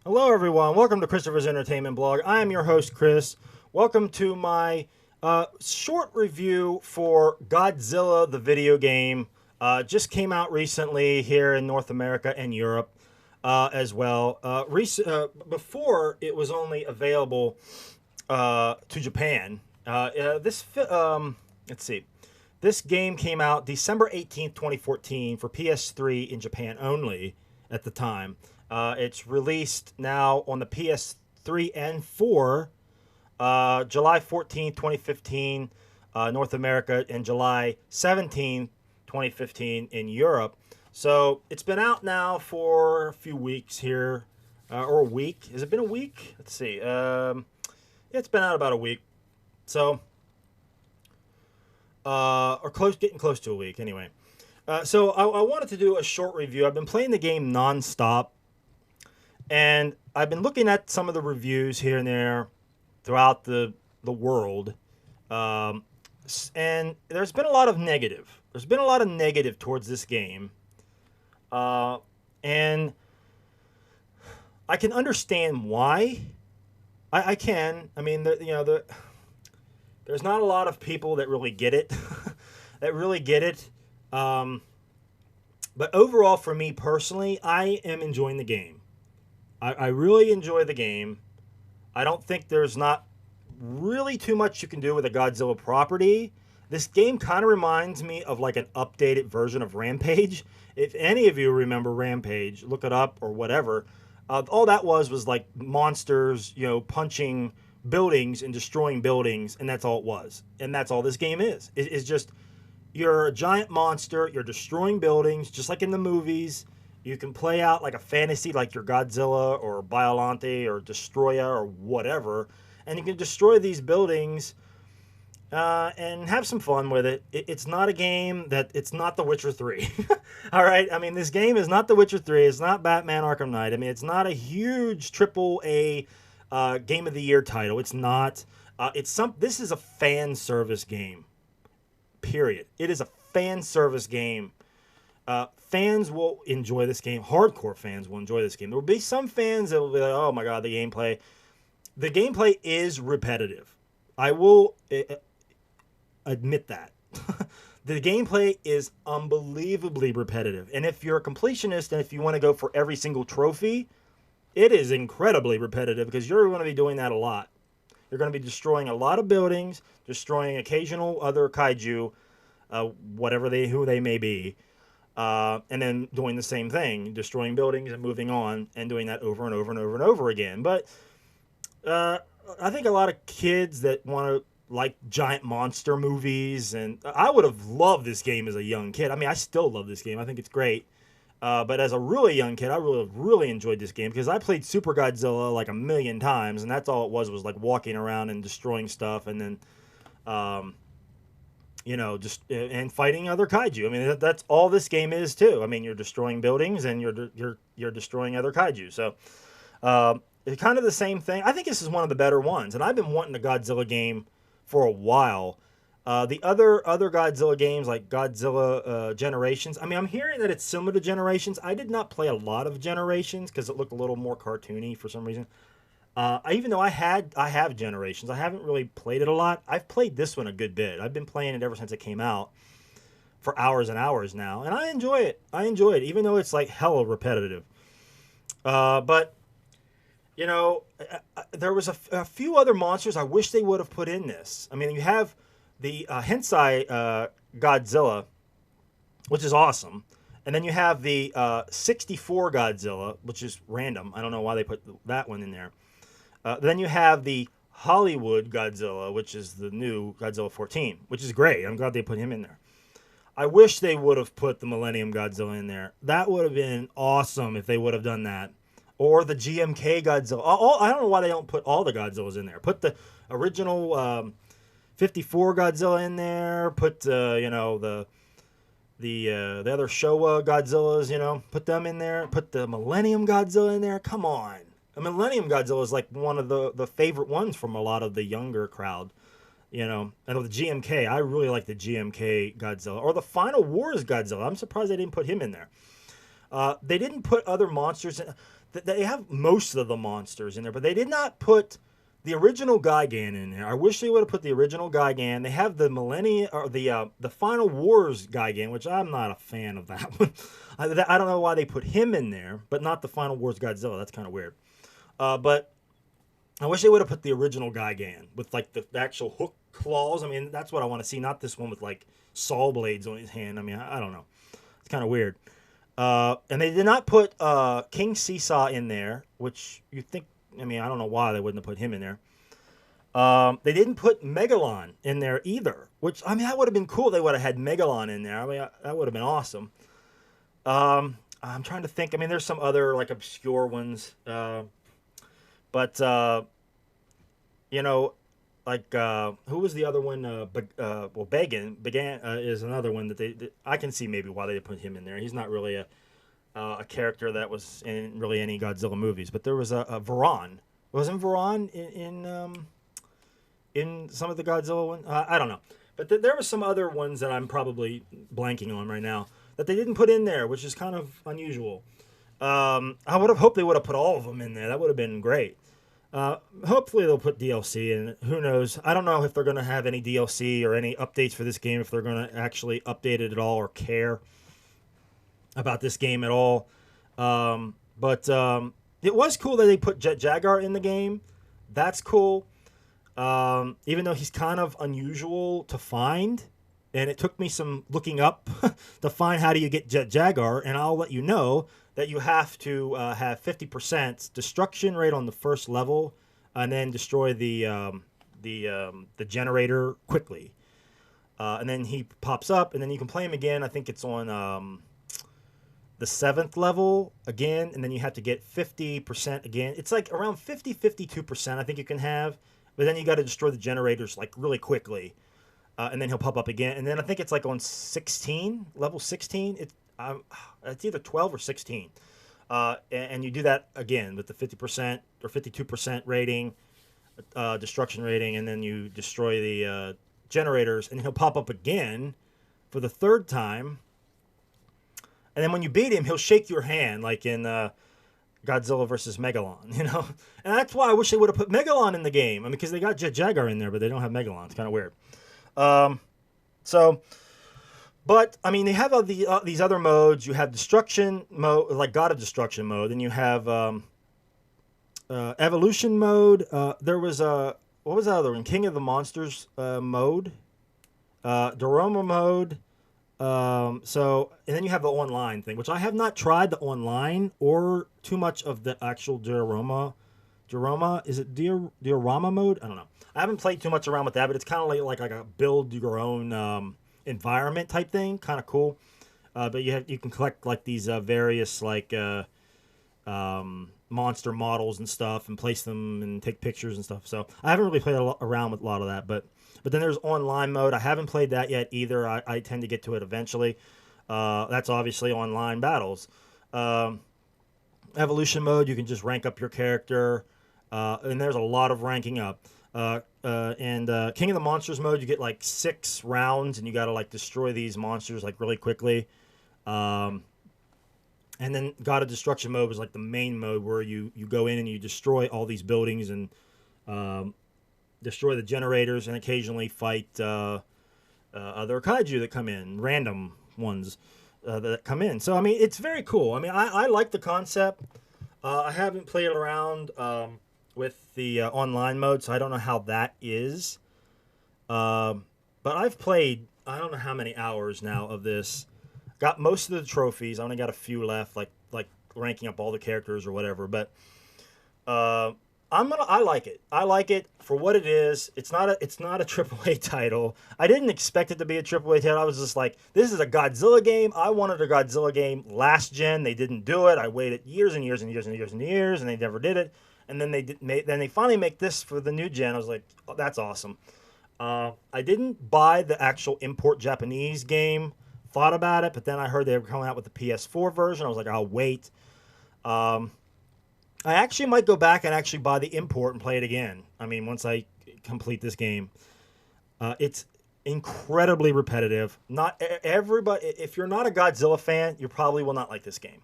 Hello, everyone. Welcome to Christopher's Entertainment Blog. I am your host, Chris. Welcome to my short review for Godzilla the video game. Just came out recently here in North America and Europe as well. Before, it was only available to Japan. Let's see. This game came out December 18th, 2014 for PS3 in Japan only at the time. It's released now on the PS3 and 4, July 14th, 2015, North America, and July 17th, 2015 in Europe. So it's been out now for a few weeks here, or a week. Has it been a week? Let's see. Yeah, it's been out about a week. So, getting close to a week anyway. So I wanted to do a short review. I've been playing the game nonstop. And I've been looking at some of the reviews here and there throughout the world. And there's been a lot of negative. There's been a lot of negative towards this game. And I can understand why. I can. I mean, there's not a lot of people that really get it. That really get it. But overall, for me personally, I am enjoying the game. I really enjoy the game. I don't think there's not really too much you can do with a Godzilla property. This game kind of reminds me of like an updated version of Rampage. If any of you remember Rampage, look it up or whatever. All that was like monsters, punching buildings and destroying buildings, and that's all it was. And that's all this game is. It's just you're a giant monster, you're destroying buildings, just like in the movies. You can play out like a fantasy, like your Godzilla or Biollante or Destroya or whatever, and you can destroy these buildings and have some fun with it. It's not a game it's not The Witcher 3. All right? I mean, this game is not The Witcher 3. It's not Batman Arkham Knight. I mean, it's not a huge AAA Game of the Year title. It's not. This is a fan service game, period. It is a fan service game. Fans will enjoy this game. Hardcore fans will enjoy this game. There will be some fans that will be like, oh my god, the gameplay. The gameplay is repetitive. I will admit that. The gameplay is unbelievably repetitive. And if you're a completionist and if you want to go for every single trophy, it is incredibly repetitive because you're going to be doing that a lot. You're going to be destroying a lot of buildings, destroying occasional other kaiju, who they may be. And then doing the same thing, destroying buildings and moving on and doing that over and over and over and over again. But I think a lot of kids that want to like giant monster movies, and I would have loved this game as a young kid. I mean, I still love this game. I think it's great. But as a really young kid, I really enjoyed this game because I played Super Godzilla like a million times, and that's all it was like walking around and destroying stuff and then just and fighting other kaiju. I mean, that's all this game is too. I mean, you're destroying buildings and you're destroying other kaiju. So it's kind of the same thing. I think this is one of the better ones, and I've been wanting a Godzilla game for a while. The other Godzilla games like Godzilla Generations. I mean, I'm hearing that it's similar to Generations. I did not play a lot of Generations because it looked a little more cartoony for some reason. Even though I have Generations, I haven't really played it a lot. I've played this one a good bit. I've been playing it ever since it came out for hours and hours now, and I enjoy it. Even though it's like hella repetitive. But there was a few other monsters I wish they would have put in this. I mean, you have the Hensai Godzilla, which is awesome. And then you have the 64 Godzilla, which is random. I don't know why they put that one in there. Then you have the Hollywood Godzilla, which is the new Godzilla 14, which is great. I'm glad they put him in there. I wish they would have put the Millennium Godzilla in there. That would have been awesome if they would have done that. Or the GMK Godzilla. I don't know why they don't put all the Godzillas in there. Put the original 54 Godzilla in there. Put the other Showa Godzillas. Put them in there. Put the Millennium Godzilla in there. Come on. The Millennium Godzilla is like one of the favorite ones from a lot of the younger crowd. I know the GMK. I really like the GMK Godzilla. Or the Final Wars Godzilla. I'm surprised they didn't put him in there. They didn't put other monsters in. They have most of the monsters in there, but they did not put the original Gigan in there. I wish they would have put the original Gigan. They have the Millennium or the Final Wars Gigan, which I'm not a fan of that one. I don't know why they put him in there, but not the Final Wars Godzilla. That's kind of weird. But I wish they would have put the original Gigan with like the actual hook claws. I mean, that's what I want to see, not this one with like saw blades on his hand. I mean, I don't know. It's kind of weird. And they did not put King Seesaw in there, which you think. I mean, I don't know why they wouldn't have put him in there. They didn't put Megalon in there either, which, I mean, that would have been cool. They would have had Megalon in there. I mean, that would have been awesome. I'm trying to think. I mean, there's some other, like, obscure ones. But, you know, like, who was the other one? Well, Began is another one that I can see maybe why they put him in there. He's not really a character that was in really any Godzilla movies, but there was a Varan. Wasn't Varan in some of the Godzilla ones? I don't know, but there were some other ones that I'm probably blanking on right now that they didn't put in there, which is kind of unusual. I would have hoped they would have put all of them in there. That would have been great. Hopefully they'll put DLC in. Who knows? I don't know if they're going to have any DLC or any updates for this game, if they're going to actually update it at all or care about this game at all. But it was cool that they put Jet Jaguar in the game. That's cool. Even though he's kind of unusual to find. And it took me some looking up to find how do you get Jet Jaguar. And I'll let you know that you have to have 50% destruction rate on the first level. And then destroy the generator quickly. And then he pops up. And then you can play him again. I think it's on the 7th level again, and then you have to get 50% again. It's like around 52% I think you can have, but then you got to destroy the generators like really quickly, and then he'll pop up again. And then I think it's like on 16, level 16. It's either 12 or 16, and you do that again with the 50% or 52% rating, destruction rating, and then you destroy the generators, and he'll pop up again for the 3rd time. And then when you beat him, he'll shake your hand, like in Godzilla versus Megalon, you know? And that's why I wish they would have put Megalon in the game. I mean, because they got Jet Jaguar in there, but they don't have Megalon. It's kind of weird. But, I mean, they have all these other modes. You have Destruction mode, like God of Destruction mode. Then you have Evolution mode. There was what was the other one? King of the Monsters mode. Doroma mode. And then you have the online thing, which I have not tried the online or too much of the actual diorama. Is it diorama mode? I don't know. I haven't played too much around with that, but it's kind of like a build your own environment type thing. Kind of cool. But you can collect like these various like monster models and stuff and place them and take pictures and stuff. So I haven't really played around with a lot of that, but then there's online mode. I haven't played that yet either. I tend to get to it eventually. That's obviously online battles. Evolution mode, you can just rank up your character. And there's a lot of ranking up. And King of the Monsters mode, you get like 6 rounds and you got to like destroy these monsters like really quickly. And then God of Destruction mode was like the main mode where you go in and you destroy all these buildings and destroy the generators and occasionally fight other kaiju that come in, random ones that come in. So, I mean, it's very cool. I mean, I like the concept. I haven't played around with the online mode, so I don't know how that is. But I've played, I don't know how many hours now of this. Got most of the trophies. I only got a few left, like ranking up all the characters or whatever. But I like it. I like it for what it is. It's not a AAA title. I didn't expect it to be a AAA title. I was just like, this is a Godzilla game. I wanted a Godzilla game last gen. They didn't do it. I waited years and years and years and years and years, and they never did it. And then they finally make this for the new gen. I was like, oh, that's awesome. I didn't buy the actual import Japanese game. Thought about it, but then I heard they were coming out with the PS4 version. I was like, I'll wait. I actually might go back and actually buy the import and play it again. I mean, once I complete this game. It's incredibly repetitive. Not everybody. If you're not a Godzilla fan, you probably will not like this game.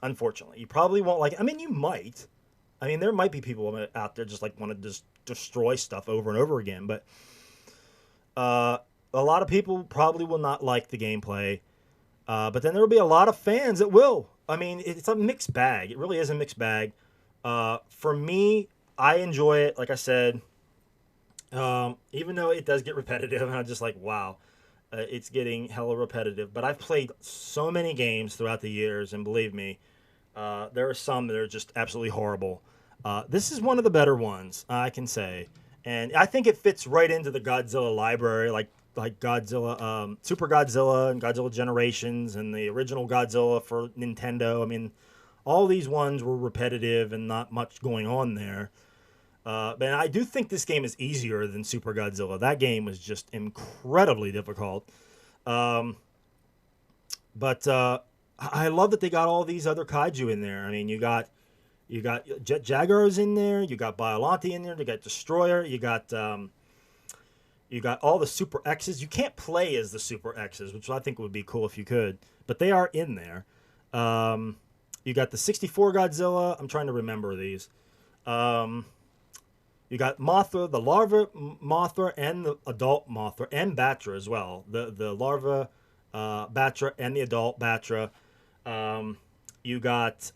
Unfortunately, you probably won't like it. I mean, you might. I mean, there might be people out there just like want to just destroy stuff over and over again, but uh, a lot of people probably will not like the gameplay. But then there will be a lot of fans that will. I mean, it's a mixed bag. It really is a mixed bag. For me, I enjoy it. Like I said, even though it does get repetitive, and I'm just like, wow, it's getting hella repetitive. But I've played so many games throughout the years, and believe me, there are some that are just absolutely horrible. This is one of the better ones, I can say, and I think it fits right into the Godzilla library, like Godzilla, Super Godzilla, and Godzilla Generations, and the original Godzilla for Nintendo. I mean, all these ones were repetitive and not much going on there. But I do think this game is easier than Super Godzilla. That game was just incredibly difficult. Um, but I love that they got all these other kaiju in there. I mean, you got Jet Jaguars in there. You got Biollante in there. You got Destroyer. You got all the Super X's. You can't play as the Super X's, which I think would be cool if you could, but they are in there. You got the 64 Godzilla. I'm trying to remember these. You got Mothra, the larva Mothra, and the adult Mothra, and Batra as well. The larva Batra and the adult Batra. You got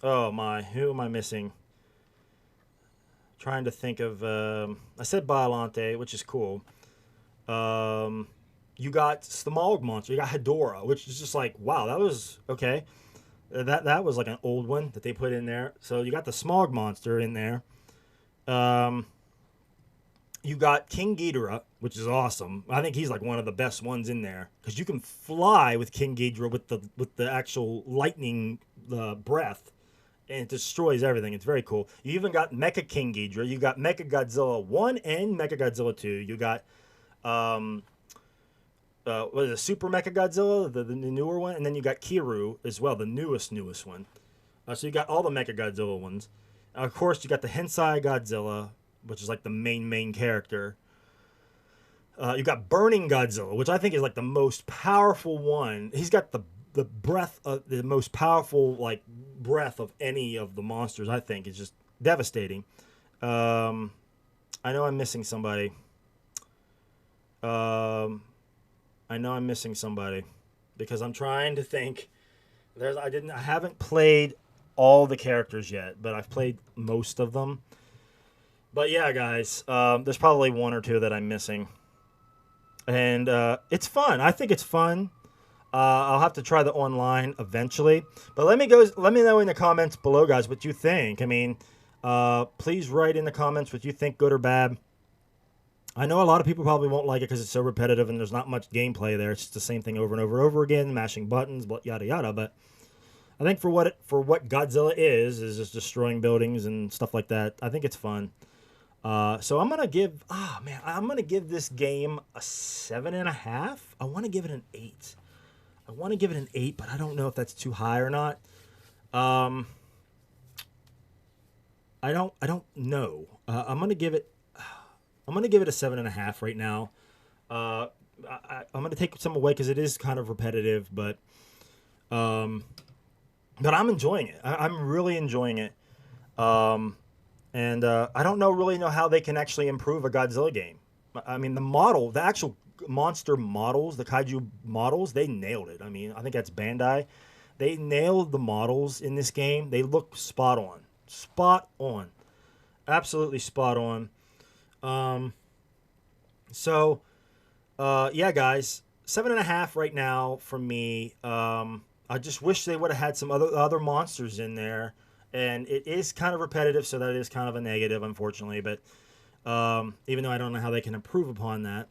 oh my, who am I missing? Trying to think of. I said Biollante, which is cool. You got Stamog Monster. You got Hedorah, which is just like, wow, that was okay. That was like an old one that they put in there. So you got the Smog Monster in there. You got King Ghidorah, which is awesome. I think he's like one of the best ones in there because you can fly with King Ghidorah with the actual lightning breath, and it destroys everything. It's very cool. You even got Mecha King Ghidorah. You got Mecha Godzilla 1 and Mecha Godzilla 2. You got what is it, Super Mecha Godzilla, the newer one, and then you got Kiru as well, the newest one. So you got all the Mecha Godzilla ones. Of course, you got the Hensai Godzilla, which is like the main character. You got Burning Godzilla, which I think is like the most powerful one. He's got the breath of the most powerful like breath of any of the monsters. I think it's just devastating. I know I'm missing somebody. I know I'm missing somebody because I'm trying to think. I haven't played all the characters yet, but I've played most of them. But yeah, guys, there's probably one or two that I'm missing, and it's fun. I think it's fun. I'll have to try the online eventually. But let me know in the comments below, guys, what you think. I mean, please write in the comments what you think, good or bad. I know a lot of people probably won't like it because it's so repetitive and there's not much gameplay there. It's just the same thing over and over again, mashing buttons, yada yada. But I think for what Godzilla is just destroying buildings and stuff like that. I think it's fun. So I'm gonna give this game a 7.5. I want to give it an 8. I want to give it an 8, but I don't know if that's too high or not. I don't know. I'm gonna give it a 7.5 right now. I'm gonna take some away because it is kind of repetitive, but I'm enjoying it. I'm really enjoying it. And I don't really know how they can actually improve a Godzilla game. I mean, the actual monster models, the kaiju models, they nailed it. I mean, I think that's Bandai. They nailed the models in this game. They look spot on. Spot on. Absolutely spot on. Yeah, guys, 7.5 right now from me. I just wish they would have had some other monsters in there. And it is kind of repetitive, so that is kind of a negative, unfortunately. But even though I don't know how they can improve upon that,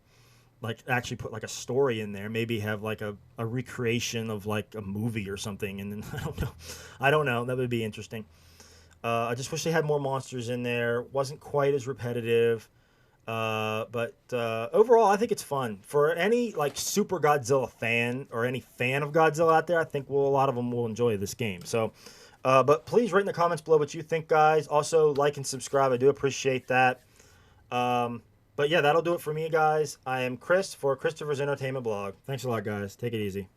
like actually put like a story in there, maybe have like a recreation of like a movie or something. And then I don't know. That would be interesting. I just wish they had more monsters in there. Wasn't quite as repetitive. But overall, I think it's fun. For any like Super Godzilla fan or any fan of Godzilla out there, I think a lot of them will enjoy this game. So, but please write in the comments below what you think, guys. Also, like and subscribe. I do appreciate that. But yeah, that'll do it for me, guys. I am Chris for Christopher's Entertainment Blog. Thanks a lot, guys. Take it easy.